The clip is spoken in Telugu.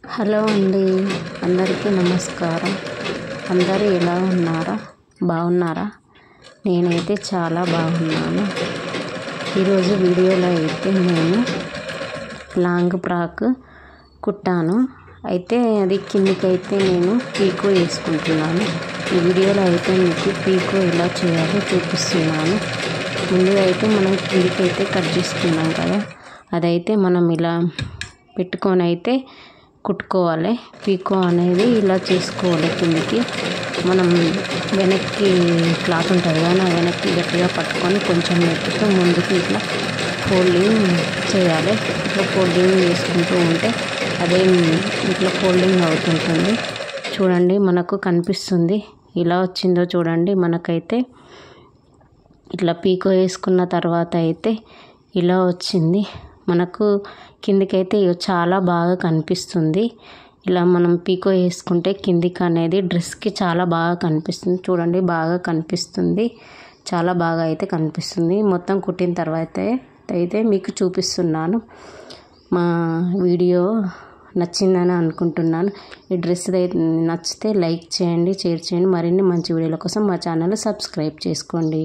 హలో అండి, అందరికీ నమస్కారం. అందరూ ఎలా ఉన్నారా? బాగున్నారా? నేనైతే చాలా బాగున్నాను. ఈరోజు వీడియోలో అయితే నేను లాంగ్ ఫ్రాక్ కుట్టాను. అయితే అది కిందికైతే నేను పీకో వేసుకుంటున్నాను. ఈ వీడియోలో అయితే మీకు పీకో ఎలా చేయాలో చూపిస్తున్నాను. ముందుగా అయితే మనం కిందికైతే కట్ చేసుకున్నాం కదా, అదైతే మనం ఇలా పెట్టుకొని అయితే కుట్టుకోవాలి. పీకో అనేది ఇలా చేసుకోవాలి. కిందికి మనం వెనక్కి క్లాత్ ఉంటుంది కదా, వెనక్కి గట్టిగా పట్టుకొని కొంచెం నెట్టుతూ ముందుకు ఇట్లా ఫోల్డింగ్ చేయాలి. ఇట్లా ఫోల్డింగ్ చేసుకుంటూ ఉంటే అదే ఇట్లా ఫోల్డింగ్ అవుతుంటుంది. చూడండి, మనకు కనిపిస్తుంది ఇలా వచ్చిందో చూడండి. మనకైతే ఇట్లా పీకో వేసుకున్న తర్వాత అయితే ఇలా వచ్చింది. మనకు కిందికైతే చాలా బాగా కనిపిస్తుంది. ఇలా మనం పీకో వేసుకుంటే కిందికి అనేది డ్రెస్కి చాలా బాగా కనిపిస్తుంది. చూడండి, బాగా కనిపిస్తుంది, చాలా బాగా అయితే కనిపిస్తుంది. మొత్తం కుట్టిన తర్వాత అయితే మీకు చూపిస్తున్నాను. మా వీడియో నచ్చిందని అనుకుంటున్నాను. ఈ డ్రెస్ నచ్చితే లైక్ చేయండి, షేర్ చేయండి. మరిన్ని మంచి వీడియోల కోసం మా ఛానల్ సబ్స్క్రైబ్ చేసుకోండి.